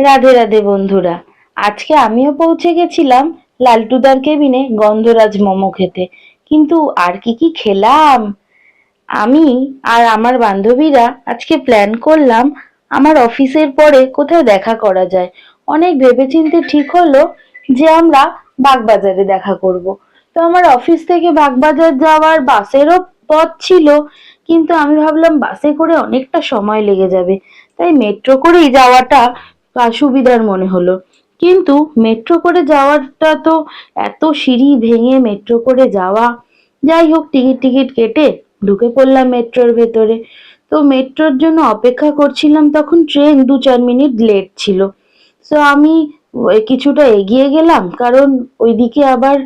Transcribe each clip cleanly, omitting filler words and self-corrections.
রাধে রাধে বন্ধুরা। আজকে আমিও পৌঁছে গেছিলাম লালটুদার কেবিনে গন্ধরাজ মোমো খেতে। কিন্তু আর কি কি খেলাম! আমি আর আমার বান্ধবীরা আজকে প্ল্যান করলাম আমার অফিসের পরে কোথায় দেখা করা যায়। অনেক ভেবেচিন্তে ঠিক হলো যে আমরা বাগবাজারে দেখা করব। তো আমার অফিস থেকে বাগবাজার যাওয়ার বাসেরও পথ ছিল, কিন্তু আমি ভাবলাম বাসে করে অনেকটা সময় লেগে যাবে, তাই মেট্রো করেই যাওয়াটা সুবিধার মনে হলো। কিন্তু মেট্রো করে যাওয়াটা তো এত সিঁড়ি ভেঙে মেট্রো করে যাওয়া, যাই হোক টিকিট টিকিট কেটে ঢুকে পড়লাম মেট্রোর ভেতরে। তো মেট্রোর জন্য অপেক্ষা করছিলাম, তখন ট্রেন 2-4 মিনিট লেট ছিল। তো আমি কিছুটা এগিয়ে গেলাম, কারণ ওইদিকে আবার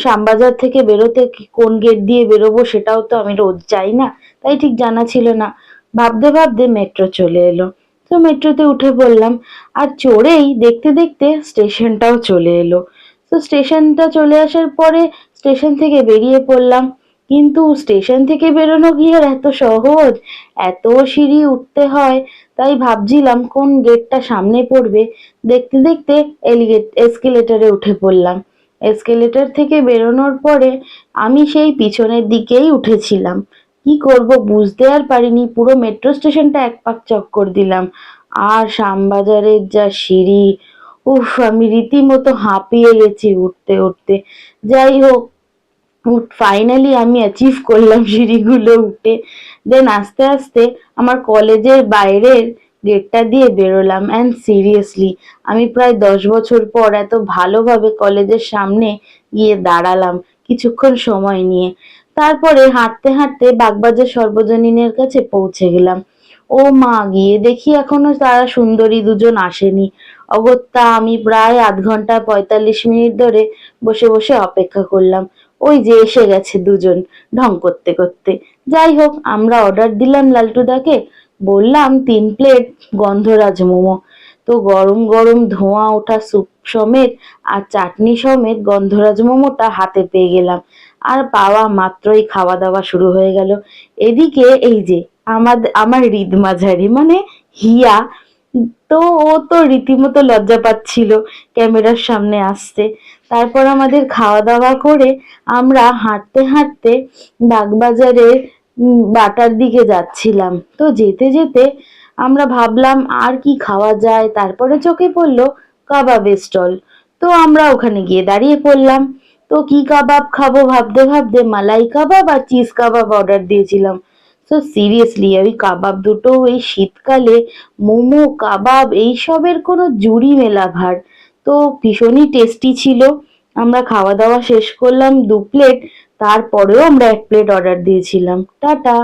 শ্যামবাজার থেকে বেরোতে কোন গেট দিয়ে বেরোবো সেটাও তো আমি রোজ যাই না, তাই ঠিক জানা ছিল না। ভাবতে ভাবতে মেট্রো চলে এলো। তো মেট্রোতে উঠে পড়লাম, আর চড়েই দেখতে দেখতে স্টেশনটাও চলে এলো। তো স্টেশনটা চলে আসার পরে স্টেশন থেকে বেরিয়ে পড়লাম। কিন্তু স্টেশন থেকে বেরোনো কি আর এত সহজ! এত সিঁড়ি উঠতে হয়, তাই ভাবছিলাম কোন গেটটা সামনে পড়বে। দেখতে দেখতে এসকেলেটরে উঠে পড়লাম। এসকেলেটর থেকে বেরোনোর পরে আমি সেই পিছনের দিকেই উঠেছিলাম। কি করব বুঝতে আর পারিনি, পুরো মেট্রো স্টেশনটা এক পাক চক্কর দিলাম। আর শ্যামবাজারের যা সিঁড়ি! উফ, আমি রীতিমতো হাঁপিয়ে গেছি উঠতে উঠতে। যাই হোক, ফাইনালি আমি অ্যাচিভ করলাম সিঁড়িগুলো উঠে। দেন আস্তে আস্তে আমার কলেজের বাইরের গেটটা দিয়ে বেরোলাম। অ্যান্ড সিরিয়াসলি আমি প্রায় 10 বছর পর এত ভালোভাবে কলেজের সামনে গিয়ে দাঁড়ালাম কিছুক্ষণ সময় নিয়ে। তারপরে হাঁটতে হাঁটতে বাগবাজার সর্বজনীনের কাছে পৌঁছে গেলাম। ও মা, গিয়ে দেখি এখনো তারা সুন্দরী দুজন আসেনি। অগত্যা আমি প্রায় আধ ঘন্টা 45 মিনিট ধরে বসে বসে অপেক্ষা করলাম। ওই যে এসে গেছে দুজন, ঢং করতে করতে। যাই হোক, আমরা অর্ডার দিলাম লালটুদাকে, বললাম 3 প্লেট গন্ধরাজ মোমো। তো গরম গরম ধোঁয়া ওঠা স্যুপ সমেত আর চাটনি সমেত গন্ধরাজ মোমোটা হাতে পেয়ে গেলাম। আর পাওয়া মাত্রই খাওয়া দাওয়া শুরু হয়ে গেল। এদিকে এই যে আমার হৃদ মাঝারি মানে হিয়া, তো ও তো রীতিমতো লজ্জা পাচ্ছিল ক্যামেরার সামনে আসতে। তারপর আমাদের খাওয়া দাওয়া করে আমরা হাঁটতে হাঁটতে বাগবাজারের বাটার দিকে যাচ্ছিলাম। তো যেতে যেতে আমরা ভাবলাম আর কি খাওয়া যায়, তারপরে চোখে পড়লো কাবাবের স্টল। তো আমরা ওখানে গিয়ে দাঁড়িয়ে পড়লাম। তো কি কাবাব খাবো ভাবতে ভাবতে মালাই কাবাব আর চিজ কাবাব অর্ডার দিয়েছিলাম। তো সিরিয়াসলি ওই কাবাব দুটো এই শীতকালে, মোমো কাবাব এইসবের কোনো জুড়ি মেলা ভার। তো ভীষণই টেস্টি ছিল। আমরা খাওয়া দাওয়া শেষ করলাম 2 প্লেট, তারপরেও আমরা 1 প্লেট অর্ডার দিয়েছিলাম। টাটা।